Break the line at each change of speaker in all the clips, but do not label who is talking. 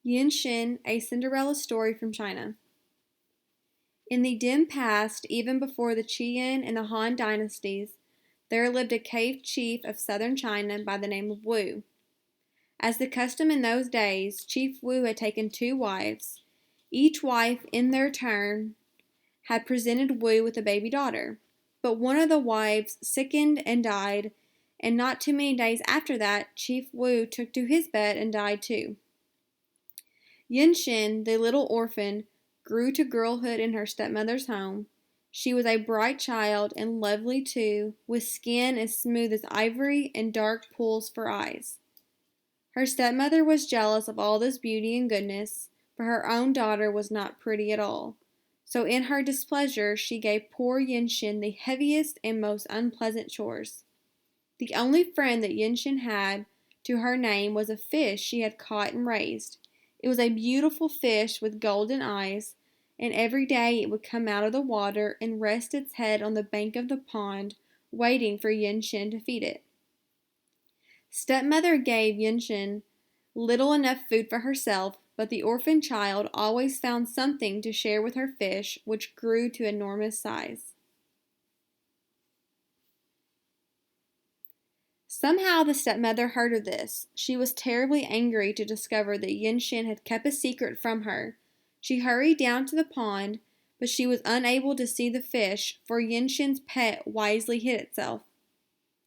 Yeh-Shen, a Cinderella story from China. In the dim past, even before the Qian and the Han dynasties, there lived a cave chief of southern China by the name of Wu. As the custom in those days, Chief Wu had taken two wives. Each wife, in their turn, had presented Wu with a baby daughter. But one of the wives sickened and died, and not too many days after that, Chief Wu took to his bed and died too. Yeh-Shen, the little orphan, grew to girlhood in her stepmother's home. She was a bright child and lovely too, with skin as smooth as ivory and dark pools for eyes. Her stepmother was jealous of all this beauty and goodness, but her own daughter was not pretty at all. So in her displeasure, she gave poor Yeh-Shen the heaviest and most unpleasant chores. The only friend that Yeh-Shen had to her name was a fish she had caught and raised. It was a beautiful fish with golden eyes, and every day it would come out of the water and rest its head on the bank of the pond, waiting for Yeh-Shen to feed it. Stepmother gave Yeh-Shen little enough food for herself, but the orphan child always found something to share with her fish, which grew to enormous size. Somehow the stepmother heard of this. She was terribly angry to discover that Yeh-Shen had kept a secret from her. She hurried down to the pond, but she was unable to see the fish, for Yeh-Shen's pet wisely hid itself.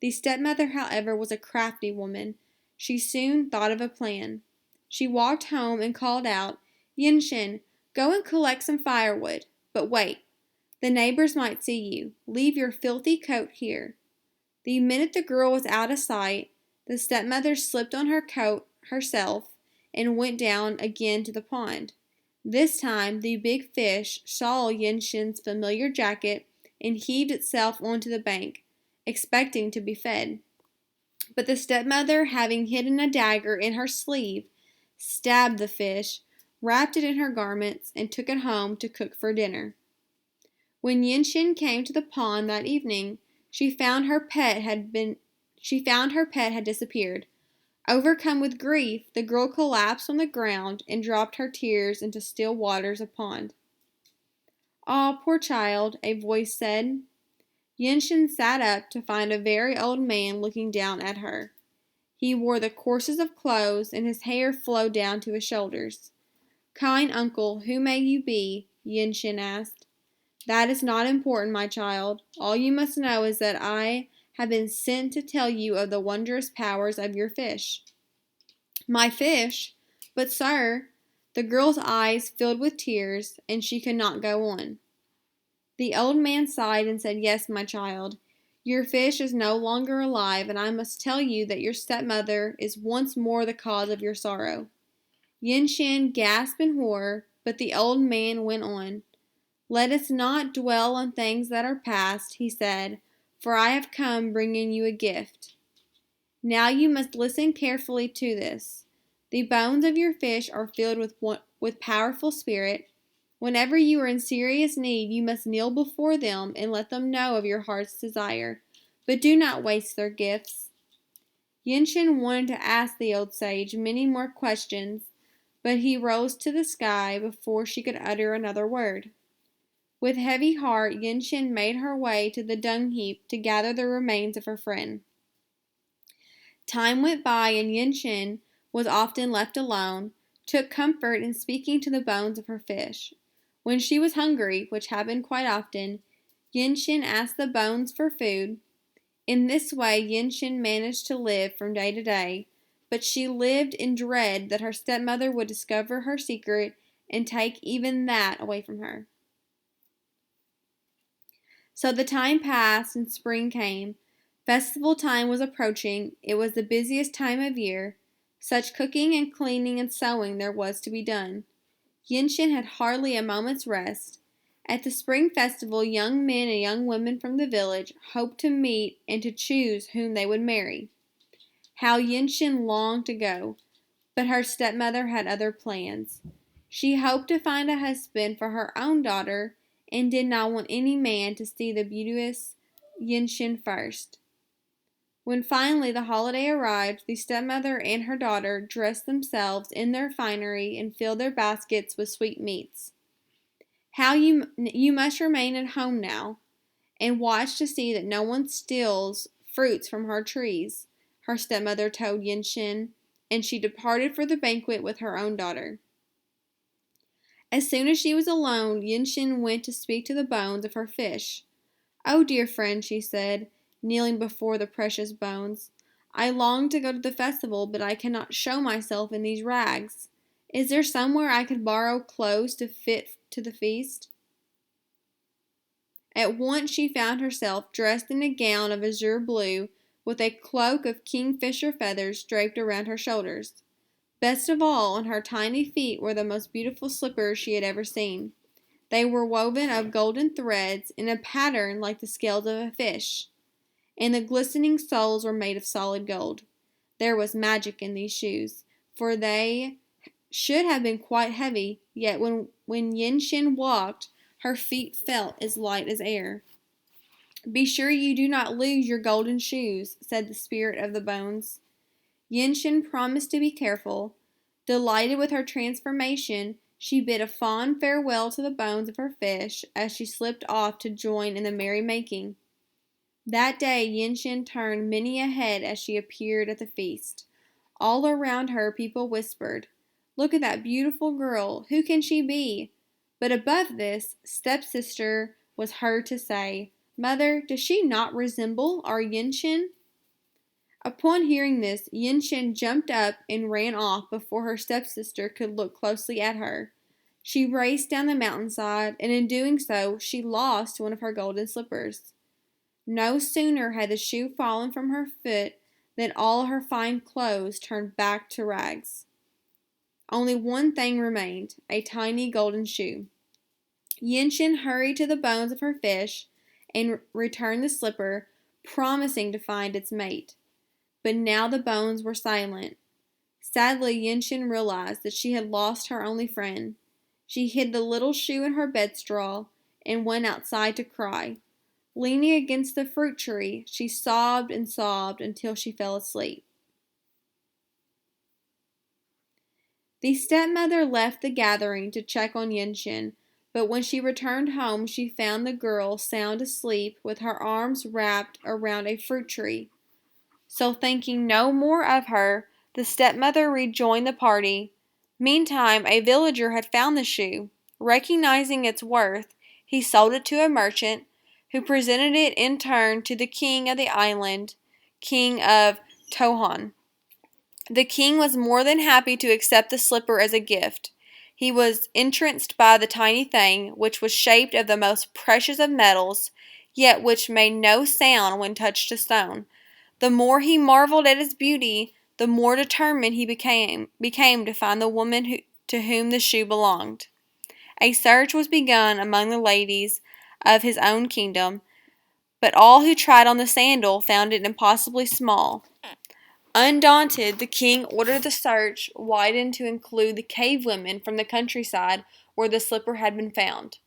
The stepmother, however, was a crafty woman. She soon thought of a plan. She walked home and called out, "Yeh-Shen, go and collect some firewood. But wait, the neighbors might see you. Leave your filthy coat here." The minute the girl was out of sight, the stepmother slipped on her coat herself and went down again to the pond. This time the big fish saw Yeh-Shen's familiar jacket and heaved itself onto the bank, expecting to be fed. But the stepmother, having hidden a dagger in her sleeve, stabbed the fish, wrapped it in her garments, and took it home to cook for dinner. When Yeh-Shen came to the pond that evening, she found her pet had disappeared. Overcome with grief, the girl collapsed on the ground and dropped her tears into still waters of pond. "Ah, poor child," a voice said. Yeh-Shen sat up to find a very old man looking down at her. He wore the coarsest of clothes, and his hair flowed down to his shoulders. "Kind uncle, who may you be?" Yeh-Shen asked. "That is not important, my child. All you must know is that I have been sent to tell you of the wondrous powers of your fish." "My fish? But, sir—" The girl's eyes filled with tears, and she could not go on. The old man sighed and said, "Yes, my child. Your fish is no longer alive, and I must tell you that your stepmother is once more the cause of your sorrow." Yeh-Shen gasped in horror, but the old man went on. "Let us not dwell on things that are past," he said, "for I have come bringing you a gift. Now you must listen carefully to this. The bones of your fish are filled with powerful spirit. Whenever you are in serious need, you must kneel before them and let them know of your heart's desire, but do not waste their gifts." Yeh-Shen wanted to ask the old sage many more questions, but he rose to the sky before she could utter another word. With heavy heart, Yeh-Shen made her way to the dung heap to gather the remains of her friend. Time went by, and Yeh-Shen was often left alone, took comfort in speaking to the bones of her fish. When she was hungry, which happened quite often, Yeh-Shen asked the bones for food. In this way, Yeh-Shen managed to live from day to day, but she lived in dread that her stepmother would discover her secret and take even that away from her. So the time passed and spring came. Festival time was approaching. It was the busiest time of year. Such cooking and cleaning and sewing there was to be done. Yeh-Shen had hardly a moment's rest. At the spring festival, young men and young women from the village hoped to meet and to choose whom they would marry. How Yeh-Shen longed to go, but her stepmother had other plans. She hoped to find a husband for her own daughter and did not want any man to see the beauteous Yeh-Shen first. When finally the holiday arrived, the stepmother and her daughter dressed themselves in their finery and filled their baskets with sweetmeats. You must remain at home now, and watch to see that no one steals fruits from her trees, her stepmother told Yeh-Shen, and she departed for the banquet with her own daughter. As soon as she was alone, Yeh-Shen went to speak to the bones of her fish. "Oh, dear friend," she said, kneeling before the precious bones, "I long to go to the festival, but I cannot show myself in these rags. Is there somewhere I could borrow clothes to fit to the feast?" At once she found herself dressed in a gown of azure blue, with a cloak of kingfisher feathers draped around her shoulders. Best of all, on her tiny feet were the most beautiful slippers she had ever seen. They were woven of golden threads in a pattern like the scales of a fish, and the glistening soles were made of solid gold. There was magic in these shoes, for they should have been quite heavy, yet when Yeh-Shen walked, her feet felt as light as air. "Be sure you do not lose your golden shoes," said the spirit of the bones. Yeh-Shen promised to be careful. Delighted with her transformation, she bid a fond farewell to the bones of her fish as she slipped off to join in the merrymaking. That day Yeh-Shen turned many a head as she appeared at the feast. All around her people whispered, "Look at that beautiful girl. Who can she be?" But above this, stepsister was heard to say, "Mother, does she not resemble our Yeh-Shen?" Upon hearing this, Yeh-Shen jumped up and ran off before her stepsister could look closely at her. She raced down the mountainside, and in doing so, she lost one of her golden slippers. No sooner had the shoe fallen from her foot than all her fine clothes turned back to rags. Only one thing remained, a tiny golden shoe. Yeh-Shen hurried to the bones of her fish and returned the slipper, promising to find its mate. But now the bones were silent. Sadly, Yeh-Shen realized that she had lost her only friend. She hid the little shoe in her bedstraw and went outside to cry. Leaning against the fruit tree, she sobbed and sobbed until she fell asleep. The stepmother left the gathering to check on Yeh-Shen, but when she returned home, she found the girl sound asleep with her arms wrapped around a fruit tree. So, thinking no more of her, the stepmother rejoined the party. Meantime, a villager had found the shoe. Recognizing its worth, he sold it to a merchant, who presented it in turn to the king of the island, King of Tohon. The king was more than happy to accept the slipper as a gift. He was entranced by the tiny thing, which was shaped of the most precious of metals, yet which made no sound when touched to stone. The more he marveled at its beauty, the more determined he became to find the woman to whom the shoe belonged. A search was begun among the ladies of his own kingdom, but all who tried on the sandal found it impossibly small. Undaunted, the king ordered the search widened to include the cave women from the countryside where the slipper had been found.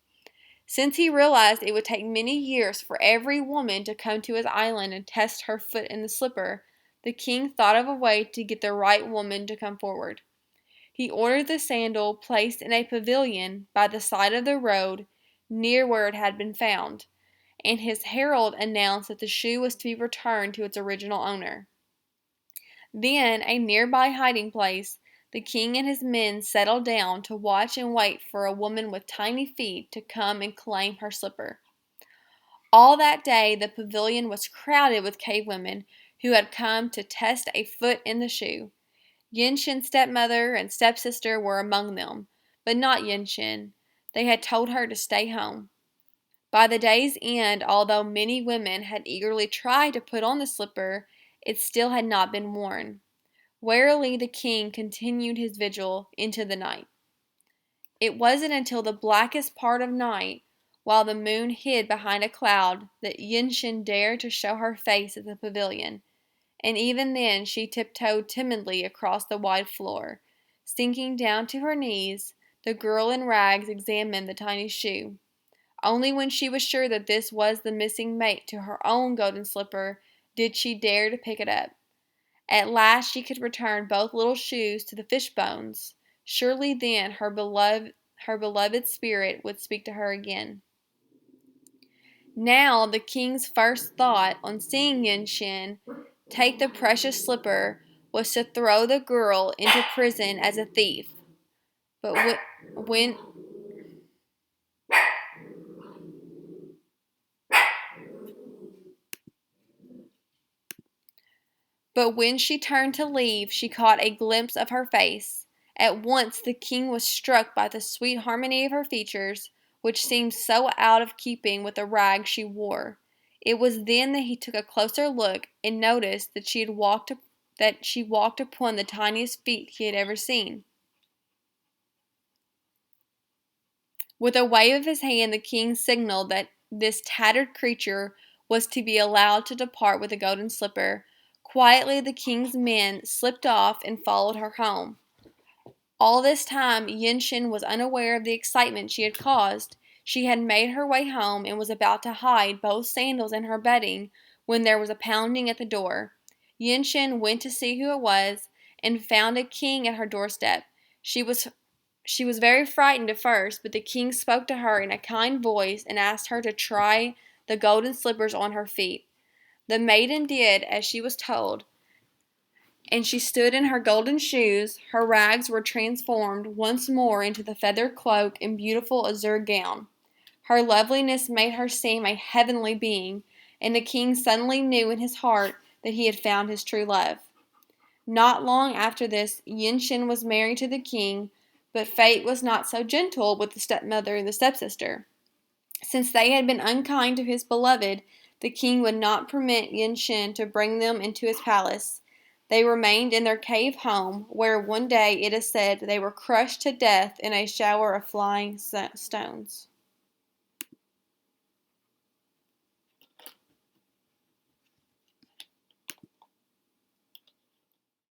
Since he realized it would take many years for every woman to come to his island and test her foot in the slipper, the king thought of a way to get the right woman to come forward. He ordered the sandal placed in a pavilion by the side of the road near where it had been found, and his herald announced that the shoe was to be returned to its original owner. Then, a nearby hiding place, the king and his men settled down to watch and wait for a woman with tiny feet to come and claim her slipper. All that day, the pavilion was crowded with cave women who had come to test a foot in the shoe. Yeh-Shen's stepmother and stepsister were among them, but not Yeh-Shen. They had told her to stay home. By the day's end, although many women had eagerly tried to put on the slipper, it still had not been worn. Warily the king continued his vigil into the night. It wasn't until the blackest part of night, while the moon hid behind a cloud, that Yeh-Shen dared to show her face at the pavilion, and even then she tiptoed timidly across the wide floor. Sinking down to her knees, the girl in rags examined the tiny shoe. Only when she was sure that this was the missing mate to her own golden slipper did she dare to pick it up. At last she could return both little shoes to the fish bones. Surely then her beloved spirit would speak to her again. Now the king's first thought on seeing Yeh-Shen take the precious slipper was to throw the girl into prison as a thief. But when But when she turned to leave, she caught a glimpse of her face. At once the king was struck by the sweet harmony of her features, which seemed so out of keeping with the rags she wore. It was then that he took a closer look and noticed that she walked upon the tiniest feet he had ever seen. With a wave of his hand, the king signaled that this tattered creature was to be allowed to depart with the golden slipper. Quietly the king's men slipped off and followed her home. All this time Yeh-Shen was unaware of the excitement she had caused. She had made her way home and was about to hide both sandals in her bedding when there was a pounding at the door. Yeh-Shen went to see who it was and found a king at her doorstep. She was very frightened at first, but the king spoke to her in a kind voice and asked her to try the golden slippers on her feet. The maiden did as she was told, and she stood in her golden shoes. Her rags were transformed once more into the feather cloak and beautiful azure gown. Her loveliness made her seem a heavenly being, and the king suddenly knew in his heart that he had found his true love. Not long after this, Yeh-Shen was married to the king, but fate was not so gentle with the stepmother and the stepsister. Since they had been unkind to his beloved, the king would not permit Yeh-Shen to bring them into his palace. They remained in their cave home, where one day it is said they were crushed to death in a shower of flying stones.